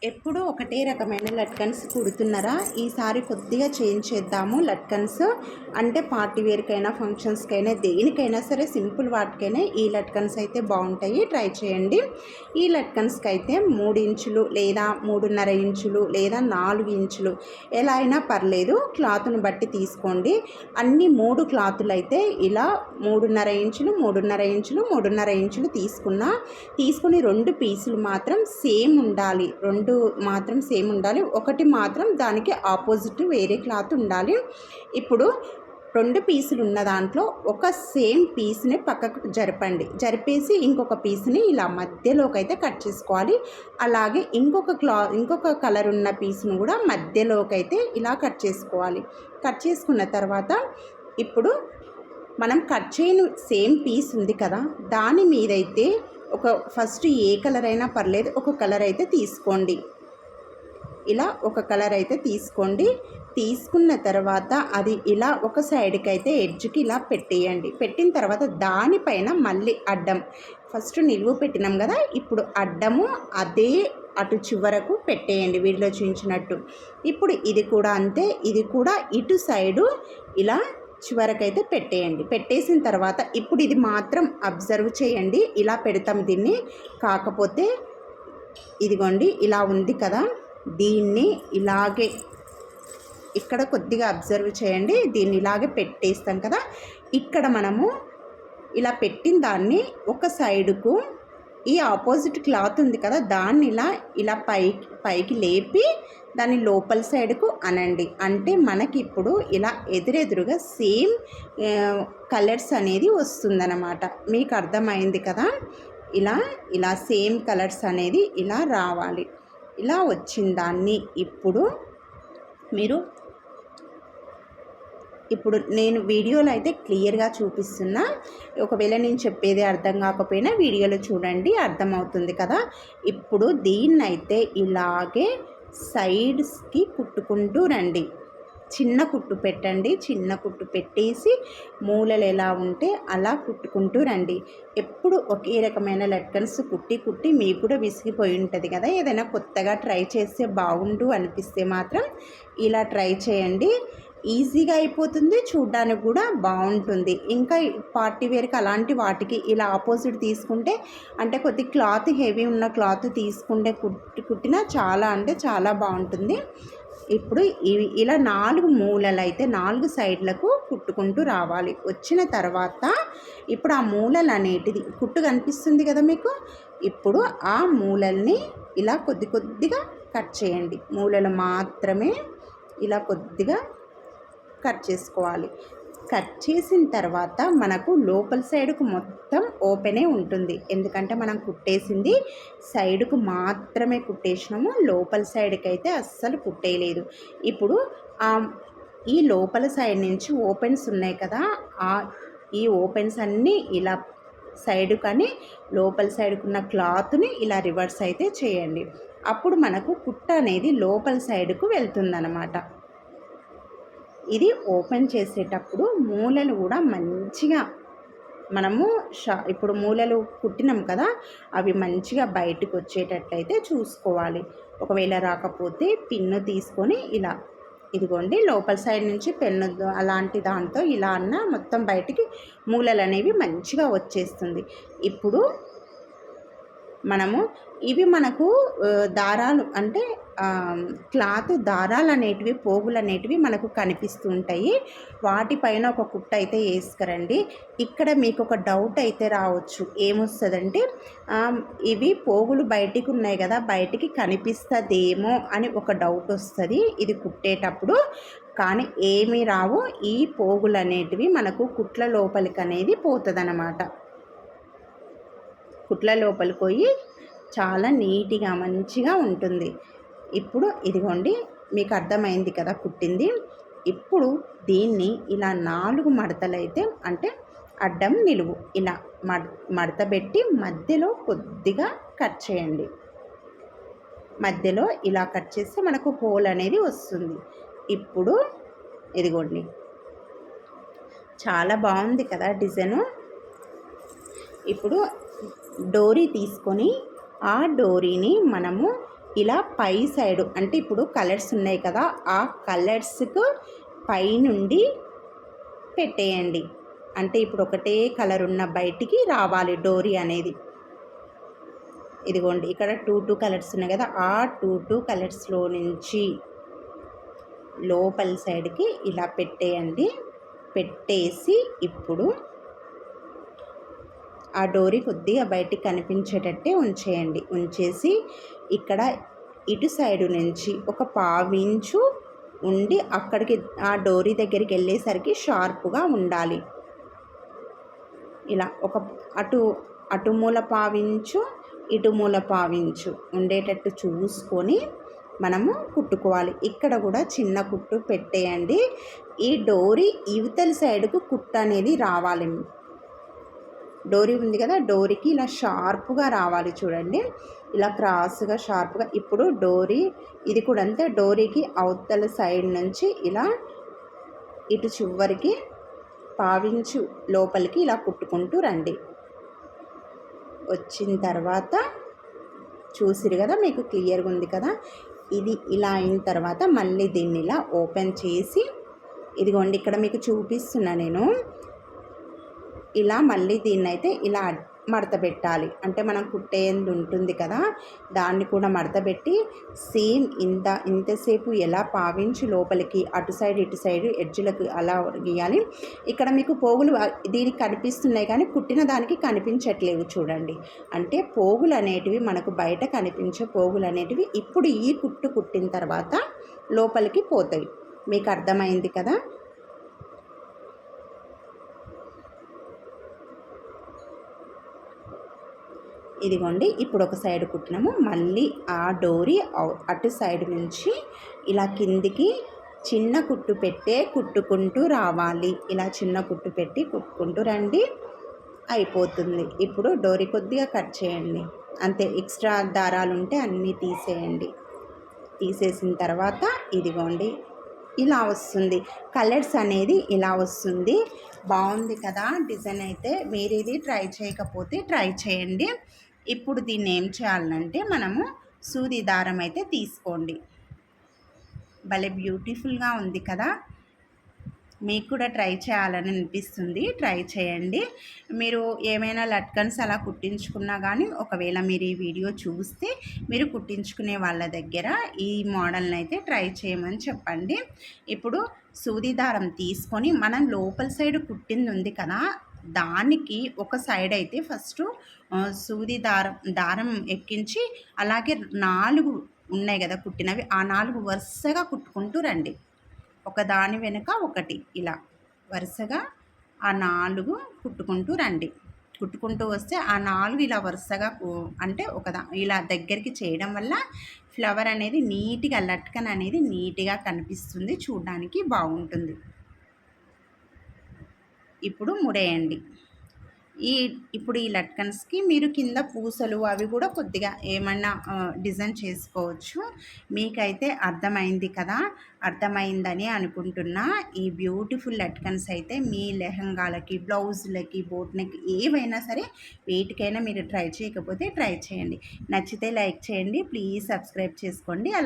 ఎప్పుడూ ఒకటే రకమైన లట్కన్స్ కుడుతున్నారా? ఈసారి కొద్దిగా చేంజ్ చేద్దాము. లట్కన్స్ అంటే పార్టీ వేర్కైనా ఫంక్షన్స్కైనా దేనికైనా సరే సింపుల్ వాటికైనా ఈ లట్కన్స్ అయితే బాగుంటాయి, ట్రై చేయండి. ఈ లట్కన్స్కి అయితే 3 ఇంచులు లేదా 3.5 ఇంచులు లేదా 4 ఇంచులు ఎలా అయినా పర్లేదు, క్లాత్ను బట్టి తీసుకోండి. అన్ని 3 క్లాతులు అయితే ఇలా 3.5 ఇంచులు 3.5 ఇంచులు 3.5 ఇంచులు తీసుకుని 2 పీసులు మాత్రం సేమ్ ఉండాలి. 2 మాత్రం సేమ్ ఉండాలి, ఒకటి మాత్రం దానికి ఆపోజిట్ వేరే క్లాత్ ఉండాలి. ఇప్పుడు 2 పీసులు ఉన్న దాంట్లో ఒక సేమ్ పీస్ని పక్కకు జరిపేసి ఇంకొక పీస్ని ఇలా మధ్యలోకి అయితే కట్ చేసుకోవాలి. అలాగే ఇంకొక కలర్ ఉన్న పీస్ను కూడా మధ్యలోకి అయితే ఇలా కట్ చేసుకోవాలి. కట్ చేసుకున్న తర్వాత ఇప్పుడు మనం కట్ చేయని సేమ్ పీస్ ఉంది కదా, దాని మీదైతే ఫస్ట్ ఏ కలర్ అయినా పర్లేదు, ఒక కలర్ అయితే తీసుకోండి. ఇలా ఒక కలర్ అయితే తీసుకోండి. తీసుకున్న తర్వాత అది ఇలా ఒక సైడ్కి అయితే ఎడ్జ్కి ఇలా పెట్టేయండి. పెట్టిన తర్వాత దానిపైన మళ్ళీ అడ్డం, ఫస్ట్ నిలువు పెట్టినాం కదా, ఇప్పుడు అడ్డము అదే అటు చివరకు పెట్టేయండి వీడియోలో చూపించినట్టు. ఇప్పుడు ఇది కూడా అంతే, ఇది కూడా ఇటు సైడు ఇలా చివరకైతే పెట్టేయండి. పెట్టేసిన తర్వాత ఇప్పుడు ఇది మాత్రం అబ్జర్వ్ చేయండి, ఇలా పెడతాం దీన్ని. కాకపోతే ఇదిగోండి ఇలా ఉంది కదా, దీన్ని ఇలాగే ఇక్కడ కొద్దిగా అబ్జర్వ్ చేయండి, దీన్ని ఇలాగే పెట్టేస్తాం కదా. ఇక్కడ మనము ఇలా పెట్టిన దాన్ని ఒక సైడుకు ఈ ఆపోజిట్ క్లాత్ ఉంది కదా, దాన్ని ఇలా పైకి లేపి దాన్ని లోపల సైడ్కు అనండి. అంటే మనకి ఇప్పుడు ఇలా ఎదురెదురుగా సేమ్ కలర్స్ అనేది వస్తుందన్నమాట. మీకు అర్థమైంది కదా, ఇలా సేమ్ కలర్స్ అనేది ఇలా రావాలి. ఇలా వచ్చిన దాన్ని ఇప్పుడు నేను వీడియోలో అయితే క్లియర్గా చూపిస్తున్నా. ఒకవేళ నేను చెప్పేది అర్థం కాకపోయినా వీడియోలో చూడండి, అర్థమవుతుంది కదా. ఇప్పుడు దీన్నైతే ఇలాగే సైడ్స్కి కుట్టుకుంటూ రండి. చిన్న కుట్టు పెట్టండి. చిన్న కుట్టు పెట్టేసి మూలలు ఎలా ఉంటే అలా కుట్టుకుంటూ రండి. ఎప్పుడు ఒకే రకమైన లట్కన్స్ కుట్టి మీకు కూడా విసిగిపోయి ఉంటుంది కదా. ఏదైనా కొత్తగా ట్రై చేస్తే బాగుండు అనిపిస్తే మాత్రం ఇలా ట్రై చేయండి. ఈజీగా అయిపోతుంది, చూడడానికి కూడా బాగుంటుంది. ఇంకా పార్టీ వేర్కి అలాంటి వాటికి ఇలా ఆపోజిట్ తీసుకుంటే, అంటే కొద్ది క్లాత్ హెవీ ఉన్న క్లాత్ తీసుకుంటే కుట్టినా చాలా అంటే చాలా బాగుంటుంది. ఇప్పుడు ఇలా 4 మూలలు అయితే 4 సైడ్లకు కుట్టుకుంటూ రావాలి. వచ్చిన తర్వాత ఇప్పుడు ఆ మూలలు అనేటిది కుట్టు కనిపిస్తుంది కదా మీకు, ఇప్పుడు ఆ మూలల్ని ఇలా కొద్దిగా కట్ చేయండి. మూలలు మాత్రమే ఇలా కొద్దిగా కట్ చేసుకోవాలి. కట్ చేసిన తర్వాత మనకు లోపల సైడ్కు మొత్తం ఓపెనే ఉంటుంది, ఎందుకంటే మనం కుట్టేసింది సైడ్కు మాత్రమే కుట్టేసినాము, లోపల సైడ్కి అయితే అస్సలు కుట్టేయలేదు. ఇప్పుడు ఈ లోపల సైడ్ నుంచి ఓపెన్స్ ఉన్నాయి కదా, ఈ ఓపెన్స్ అన్నీ ఇలా సైడు కానీ లోపల సైడ్కున్న క్లాత్ని ఇలా రివర్స్ అయితే చేయండి. అప్పుడు మనకు కుట్ట అనేది లోపల సైడ్కు వెళ్తుందన్నమాట. ఇది ఓపెన్ చేసేటప్పుడు మూలలు కూడా మంచిగా మనము ఇప్పుడు మూలలు కుట్టినాం కదా, అవి మంచిగా బయటకు వచ్చేటట్లయితే చూసుకోవాలి. ఒకవేళ రాకపోతే పిన్ను తీసుకొని ఇలా ఇదిగోండి లోపల సైడ్ నుంచి పెన్ను అలాంటి దాంతో ఇలా అన్న మొత్తం బయటికి మూలలు అనేవి మంచిగా వచ్చేస్తుంది. ఇప్పుడు మనకు దారాలు అంటే క్లాత్ దారాలు అనేటివి పోగులు అనేటివి మనకు కనిపిస్తూ ఉంటాయి. వాటిపైన ఒక కుట్ట అయితే వేసుకురండి. ఇక్కడ మీకు ఒక డౌట్ అయితే రావచ్చు, ఏమొస్తుందంటే ఇవి పోగులు బయటికి ఉన్నాయి కదా, బయటికి కనిపిస్తుందేమో అని ఒక డౌట్ వస్తుంది ఇది కుట్టేటప్పుడు. కానీ ఏమీ రావు, ఈ పోగులు అనేటివి మనకు కుట్ల లోపలికి అనేది పోతుందన్నమాట. కుట్ల లోపలికి పోయి చాలా నీట్గా మంచిగా ఉంటుంది. ఇప్పుడు ఇదిగోండి మీకు అర్థమైంది కదా కుట్టింది. ఇప్పుడు దీన్ని ఇలా 4 మడతలైతే అంటే అడ్డం నిలువు ఇలా మడత పెట్టి మధ్యలో కొద్దిగా కట్ చేయండి. మధ్యలో ఇలా కట్ చేస్తే మనకు హోల్ అనేది వస్తుంది. ఇప్పుడు ఇదిగోండి చాలా బాగుంది కదా డిజైను. ఇప్పుడు డోరీ తీసుకొని ఆ డోరీని మనము ఇలా పై సైడు అంటే ఇప్పుడు కలర్స్ ఉన్నాయి కదా, ఆ కలర్స్కు పైనుండి పెట్టేయండి. అంటే ఇప్పుడు ఒకటే కలర్ ఉన్న బయటికి రావాలి డోరీ అనేది. ఇదిగోండి ఇక్కడ 2 కలర్స్ ఉన్నాయి కదా, ఆ 2 కలర్స్లో నుంచి లోపల సైడ్కి ఇలా పెట్టేయండి. పెట్టేసి ఇప్పుడు ఆ డోరీ కొద్దిగా బయటికి కనిపించేటట్టే ఉంచేయండి. ఉంచేసి ఇక్కడ ఇటు సైడు నుంచి ఒక పావించు ఉండి అక్కడికి ఆ డోరీ దగ్గరికి వెళ్ళేసరికి షార్ప్గా ఉండాలి. ఇలా ఒక అటు మూల పావించు, ఇటు మూల పావించు ఉండేటట్టు చూసుకొని మనము కుట్టుకోవాలి. ఇక్కడ కూడా చిన్న కుట్టు పెట్టేయండి. ఈ డోరీ ఇవతల సైడ్కు కుట్టు అనేది రావాలి. డోరీ ఉంది కదా, డోరీకి ఇలా షార్ప్గా రావాలి చూడండి, ఇలా క్రాస్గా షార్ప్గా. ఇప్పుడు డోరీ ఇది కూడా అంతే, డోరీకి అవతల సైడ్ నుంచి ఇలా ఇటు చివరికి పావించు లోపలికి ఇలా కుట్టుకుంటూ రండి. వచ్చిన తర్వాత చూసిరు కదా, మీకు క్లియర్గా ఉంది కదా. ఇది ఇలా అయిన తర్వాత మళ్ళీ దీన్ని ఇలా ఓపెన్ చేసి, ఇదిగోండి ఇక్కడ మీకు చూపిస్తున్నా నేను, ఇలా మళ్ళీ దీన్నైతే ఇలా మడత పెట్టాలి. అంటే మనం కుట్టేది ఉంటుంది కదా, దాన్ని కూడా మడత పెట్టి సేమ్ ఇంతసేపు ఎలా పావించి లోపలికి అటు సైడ్ ఇటు సైడ్ ఎడ్జ్లకు అలా గీయాలి. ఇక్కడ మీకు పోగులు దీనికి కనిపిస్తున్నాయి కానీ కుట్టిన దానికి కనిపించట్లేవు చూడండి. అంటే పోగులు అనేటివి మనకు బయట కనిపించే పోగులు అనేటివి ఇప్పుడు ఈ కుట్టు కుట్టిన తర్వాత లోపలికి పోతాయి. మీకు అర్థమైంది కదా. ఇదిగోండి ఇప్పుడు ఒక సైడ్ కుట్టినాము, మళ్ళీ ఆ డోరీ అటు సైడ్ నుంచి ఇలా కిందికి చిన్న కుట్టు పెట్టే కుట్టుకుంటూ రావాలి. ఇలా చిన్న కుట్టు పెట్టి కుట్టుకుంటూ రండి, అయిపోతుంది. ఇప్పుడు డోరీ కొద్దిగా కట్ చేయండి, అంతే. ఎక్స్ట్రా దారాలు ఉంటే అన్నీ తీసేయండి. తీసేసిన తర్వాత ఇదిగోండి ఇలా వస్తుంది, కలర్స్ అనేది ఇలా వస్తుంది. బాగుంది కదా డిజైన్ అయితే. మీరు ఇది ట్రై చేయకపోతే ట్రై చేయండి. ఇప్పుడు దీన్ని ఏం చేయాలంటే మనము సూది దారం అయితే తీసుకోండి. భలే బ్యూటిఫుల్గా ఉంది కదా. మీకు కూడా ట్రై చేయాలని అనిపిస్తుంది, ట్రై చేయండి. మీరు ఏమైనా లట్కన్స్ అలా కుట్టించుకున్నా కానీ ఒకవేళ మీరు ఈ వీడియో చూస్తే మీరు కుట్టించుకునే వాళ్ళ దగ్గర ఈ మోడల్ని అయితే ట్రై చేయమని చెప్పండి. ఇప్పుడు సూది దారం తీసుకొని మనం లోపల సైడ్ కుట్టింది ఉంది కదా, దానికి ఒక సైడ్ అయితే ఫస్ట్ సూది దారం ఎక్కించి, అలాగే 4 ఉన్నాయి కదా కుట్టినవి, ఆ 4 వరుసగా కుట్టుకుంటూ రండి. ఒకదాని వెనుక ఒకటి ఇలా వరుసగా ఆ 4 కుట్టుకుంటూ రండి. కుట్టుకుంటూ వస్తే ఆ 4 ఇలా వరుసగా అంటే ఇలా దగ్గరికి చేయడం వల్ల ఫ్లవర్ అనేది నీట్గా, లట్కన్ అనేది నీట్గా కనిపిస్తుంది, చూడడానికి బాగుంటుంది. ఇప్పుడు ముడేయండి. ఇప్పుడు ఈ లట్కన్స్కి మీరు కింద పూసలు అవి కూడా కొద్దిగా ఏమన్నా డిజైన్ చేసుకోవచ్చు. మీకైతే అర్థమైంది కదా, అర్థమైందని అనుకుంటున్నా. ఈ బ్యూటిఫుల్ లట్కన్స్ అయితే మీ లెహంగాలకి, బ్లౌజులకి, బోట్ నెక్ ఏవైనా సరే వేటికైనా మీరు ట్రై చేయకపోతే ట్రై చేయండి. నచ్చితే లైక్ చేయండి, ప్లీజ్ సబ్స్క్రైబ్ చేసుకోండి. అలా